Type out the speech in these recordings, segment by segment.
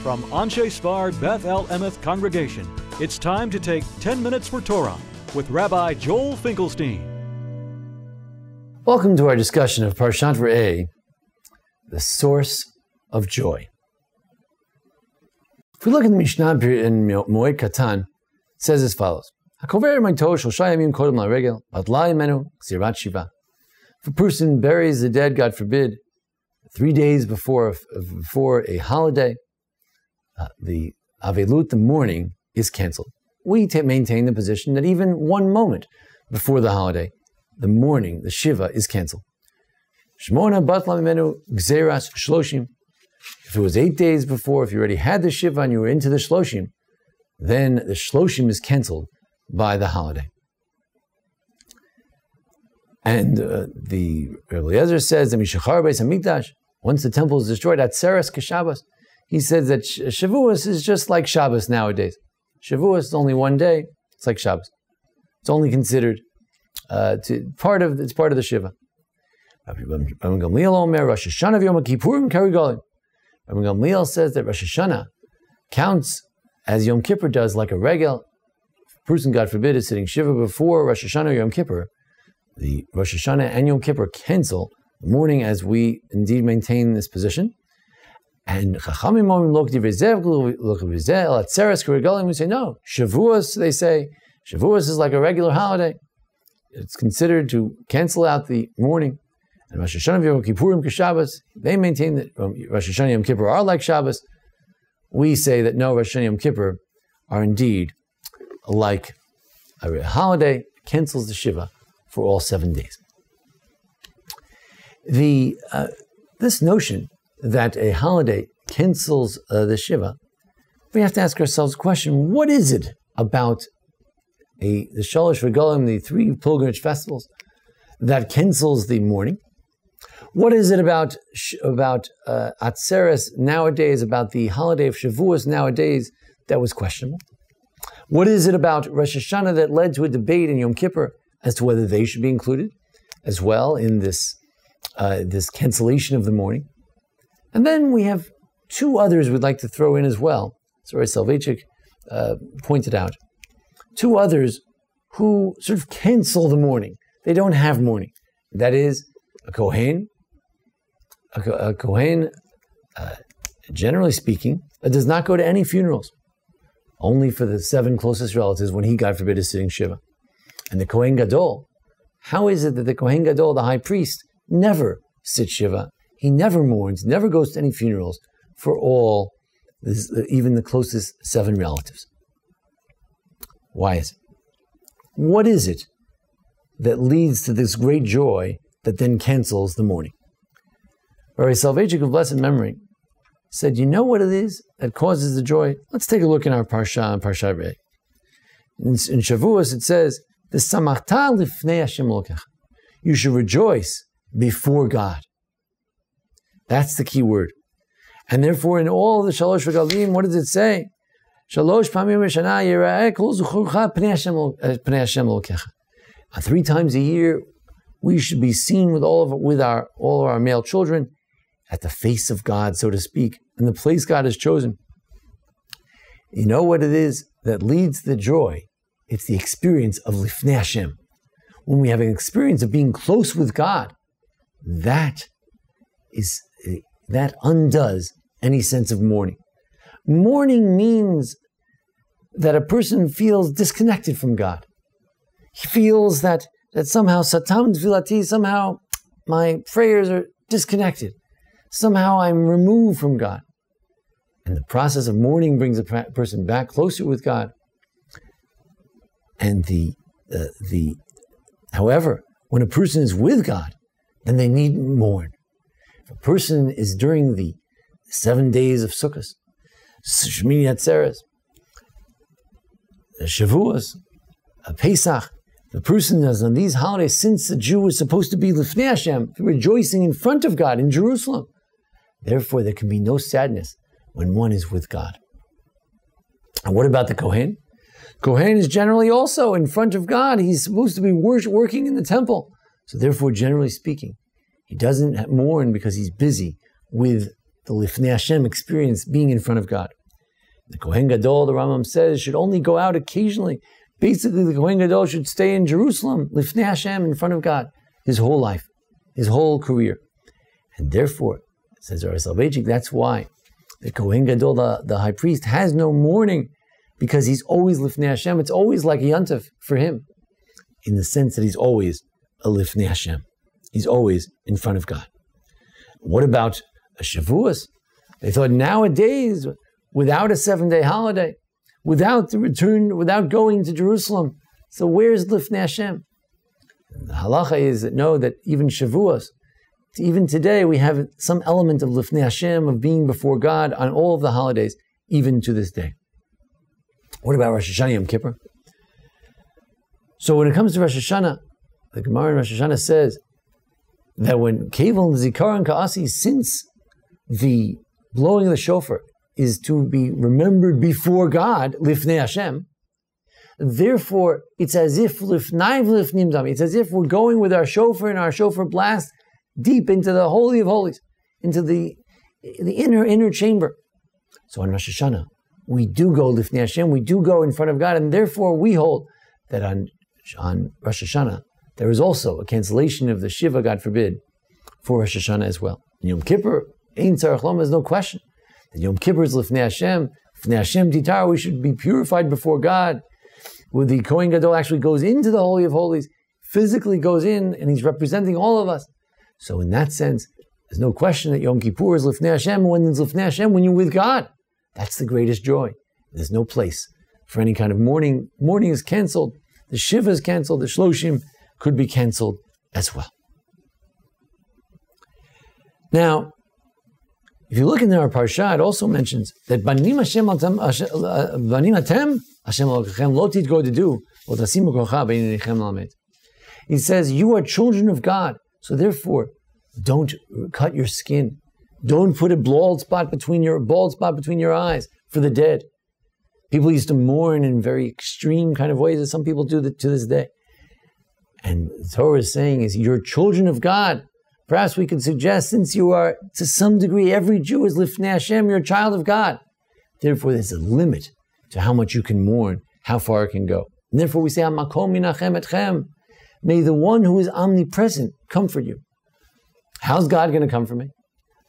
From Anshe Sfard Beth El Emeth Congregation, it's time to take 10 Minutes for Torah with Rabbi Joel Finkelstein. Welcome to our discussion of Parashat Rabbi, the source of joy. If we look at the Mishnah in Moed Katan, it says as follows: If a person buries the dead, God forbid, 3 days before a holiday, the Avelut, the mourning, is canceled. We maintain the position that even 1 moment before the holiday, the mourning, the Shiva, is canceled. If it was 8 days before, if you already had the Shiva and you were into the Shloshim, then the Shloshim is canceled by the holiday. And the Rabbi Eliezer says that once the temple is destroyed, Atzeres Keshabbos, he says that Shavuos is just like Shabbos nowadays. Shavuos is only 1 day; it's like Shabbos. It's only considered part of the Shiva. Rabbi Gamliel Rosh Hashanah Yom Kippurim Karigolim. Rabbi Gamliel says that Rosh Hashanah counts as Yom Kippur does, like a regel. If a person, God forbid, is sitting Shiva before Rosh Hashanah or Yom Kippur, the Rosh Hashanah and Yom Kippur cancel the mourning, as we indeed maintain this position. And Chachamim we say no. Shavuos, they say, Shavuos is like a regular holiday. It's considered to cancel out the mourning. And Rosh Hashanah Yom Kippurim Keshabbos, they maintain that Rosh Hashanah Yom Kippur are like Shabbos. We say that no, Rosh Hashanah Yom Kippur are indeed like a holiday, cancels the Shiva for all 7 days. This notion that a holiday cancels the Shiva, we have to ask ourselves the question: what is it about the Shalosh Regalim, the 3 pilgrimage festivals, that cancels the mourning? What is it about Atzeres nowadays, about the holiday of Shavuos nowadays, that was questionable? What is it about Rosh Hashanah that led to a debate in Yom Kippur as to whether they should be included as well in this cancellation of the mourning? And then we have 2 others we'd like to throw in as well. Sorry, Salvechik pointed out 2 others who sort of cancel the mourning. They don't have mourning. That is a Kohen. A Kohen, generally speaking, does not go to any funerals, only for the 7 closest relatives when he, God forbid, is sitting Shiva. And the Kohen Gadol, how is it that the Kohen Gadol, the high priest, never sits Shiva? He never mourns, never goes to any funerals for all, even the closest 7 relatives. Why is it? What is it that leads to this great joy that then cancels the mourning? Rabbi Salvechik of blessed memory said, you know what it is that causes the joy? Let's take a look in our Parashat Rabbi. In Shavuos it says, "V'samachta lifnei Hashem Elokecha." You should rejoice before God. That's the key word. And therefore, in all the Shalosh Regalim, what does it say? Shalosh pamim b'shana yira'eh kol zuchurcha pnei Hashem Elokecha. 3 times a year, we should be seen with all of our male children at the face of God, so to speak, in the place God has chosen. You know what it is that leads to the joy? It's the experience of Lifnei Hashem. When we have an experience of being close with God, that undoes any sense of mourning. Mourning means that a person feels disconnected from God. He feels that somehow Satam Tfilati, somehow my prayers are disconnected. Somehow I'm removed from God. And the process of mourning brings a person back closer with God. And however, when a person is with God, then they needn't mourn. If a person is during the 7 days of Sukkot, Shmini Atzeres, Shavuos, Pesach, the person does on these holidays, since the Jew is supposed to be Lifnei Hashem, rejoicing in front of God in Jerusalem, therefore there can be no sadness when one is with God. And what about the Kohen? Kohen is generally also in front of God. He's supposed to be working in the temple. So therefore, generally speaking, he doesn't mourn because he's busy with the Lifnei Hashem experience, being in front of God. The Kohen Gadol, the Rambam says, should only go out occasionally. Basically, the Kohen Gadol should stay in Jerusalem, Lifnei Hashem, in front of God, his whole life, his whole career. And therefore, says Rabbi Soloveitchik, that's why the Kohen Gadol, the high priest, has no mourning, because he's always Lifnei Hashem. It's always like a Yontif for him, in the sense that he's always a Lifnei Hashem. He's always in front of God. What about a Shavuos? They thought nowadays, without a 7-day holiday, without the return, without going to Jerusalem, so where's Lifnei Hashem? And the halacha is that no, that even Shavuos, even today, we have some element of Lifnei Hashem, of being before God on all of the holidays, even to this day. What about Rosh Hashanah Yom Kippur? So when it comes to Rosh Hashanah, the Gemara in Rosh Hashanah says that when Kevel and Zikaron Ka'asi, since the blowing of the shofar is to be remembered before God, Lifnei Hashem, therefore it's as if it's as if we're going with our shofar and our shofar blast deep into the Holy of Holies, into the inner chamber. So on Rosh Hashanah, we do go Lifnei Hashem, we do go in front of God, and therefore we hold that on Rosh Hashanah, there is also a cancellation of the Shiva, God forbid, for Rosh Hashanah as well. In Yom Kippur, Ein Tzarech Loma, there's no question. That Yom Kippur is Lifnei Hashem, Lifnei Hashem Titar, we should be purified before God. Where the Kohen Gadol actually goes into the Holy of Holies, physically goes in, and he's representing all of us. So in that sense, there's no question that Yom Kippur is Lifnei Hashem. When it's Lifnei Hashem, when you're with God, that's the greatest joy. There's no place for any kind of mourning. Mourning is canceled. The Shiva is canceled. The Shloshim could be canceled as well. Now, if you look in our Parashat, it also mentions that Banim Hashem Banim Atem Hashem Elokechem Lo Titgo Dedu Lo Tasimu Kocha Beinechem Lamed. He says, you are children of God, so therefore, don't cut your skin. Don't put a bald spot between your eyes for the dead. People used to mourn in very extreme kind of ways, as some people do to this day. And the Torah is saying is, you're children of God. Perhaps we could suggest, since you are, to some degree, every Jew is Lifnei Hashem, you're a child of God. Therefore, there's a limit to how much you can mourn, how far it can go. And therefore we say, Hamakom Minachem Etchem. May the one who is omnipresent comfort you. How's God going to comfort me?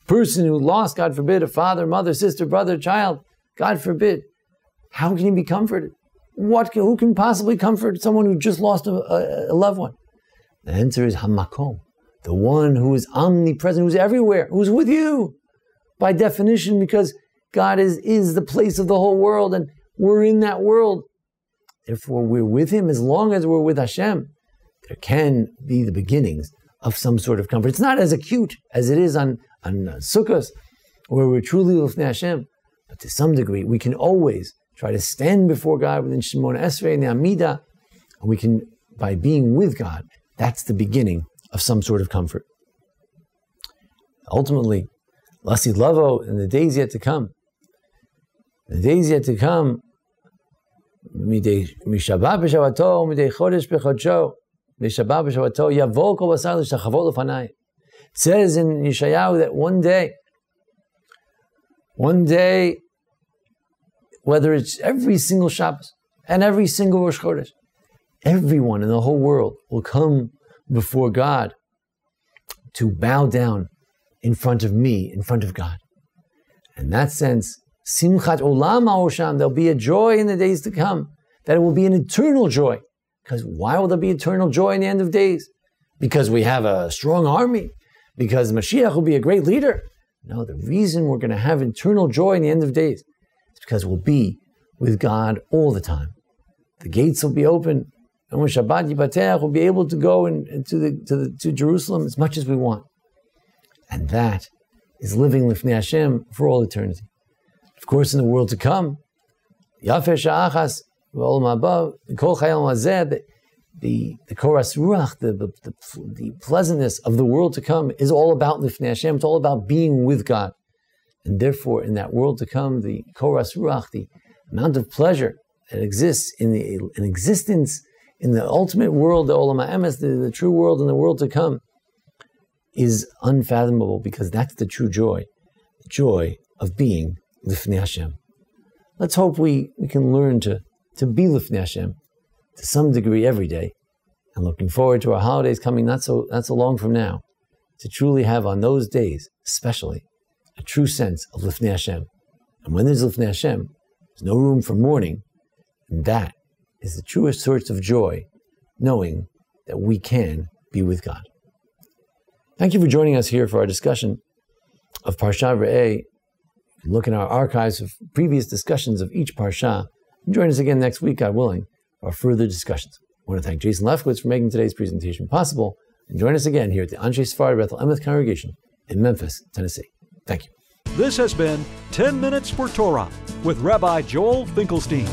Person who lost, God forbid, a father, mother, sister, brother, child, God forbid. How can he be comforted? Who can possibly comfort someone who just lost a loved one? The answer is Hamakom, the one who is omnipresent, who's everywhere, who's with you. By definition, because God is the place of the whole world, and we're in that world. Therefore, we're with him as long as we're with Hashem. There can be the beginnings of some sort of comfort. It's not as acute as it is on Sukkot, where we're truly Lifnei Hashem. But to some degree, we can always try to stand before God within Shemona Esrei and the Amidah, and we can, by being with God, that's the beginning of some sort of comfort. Ultimately, Lasid Lavo, in the days yet to come, Midei Shabbat b'Shabbato, Midei Chodesh b'Chodsho, Midei Shabbat b'Shabbato, Yavo kol basar l'shtachavot l'fanai. It says in Yeshayahu that one day, whether it's every single Shabbos and every single Rosh Chodesh, everyone in the whole world will come before God to bow down in front of me, in front of God. In that sense, Simchat Olam Ha'osham, there'll be a joy in the days to come, that it will be an eternal joy. Because why will there be eternal joy in the end of days? Because we have a strong army? Because Mashiach will be a great leader? No, the reason we're going to have eternal joy in the end of days is because we'll be with God all the time. The gates will be open, and when Shabbat Yipateach, we'll be able to go to Jerusalem as much as we want. And that is living Lifnei Hashem for all eternity. Of course, in the world to come, Yafeh Sha'achas, V'olam Haba, Kol Chayil Mazeh, the Koras Ruach, the pleasantness of the world to come is all about Lifnei Hashem. It's all about being with God. And therefore, in that world to come, the Koras Ruach, the amount of pleasure that exists in existence in the ultimate world, the Olam HaEmes, the true world and the world to come, is unfathomable, because that's the true joy. joy of being Lifnei Hashem. Let's hope we can learn to be Lifnei Hashem to some degree every day, and looking forward to our holidays coming not so long from now, to truly have on those days, especially, a true sense of Lifnei Hashem. And when there's Lifnei Hashem, there's no room for mourning, and that is the truest source of joy, knowing that we can be with God. Thank you for joining us here for our discussion of Parashat Re'eh. You can look in our archives of previous discussions of each Parsha, and join us again next week, God willing, for further discussions. I want to thank Jason Lefkowitz for making today's presentation possible, and join us again here at the Anshe Sephardi Beth El Emet congregation in Memphis, Tennessee. Thank you. This has been 10 Minutes for Torah with Rabbi Joel Finkelstein.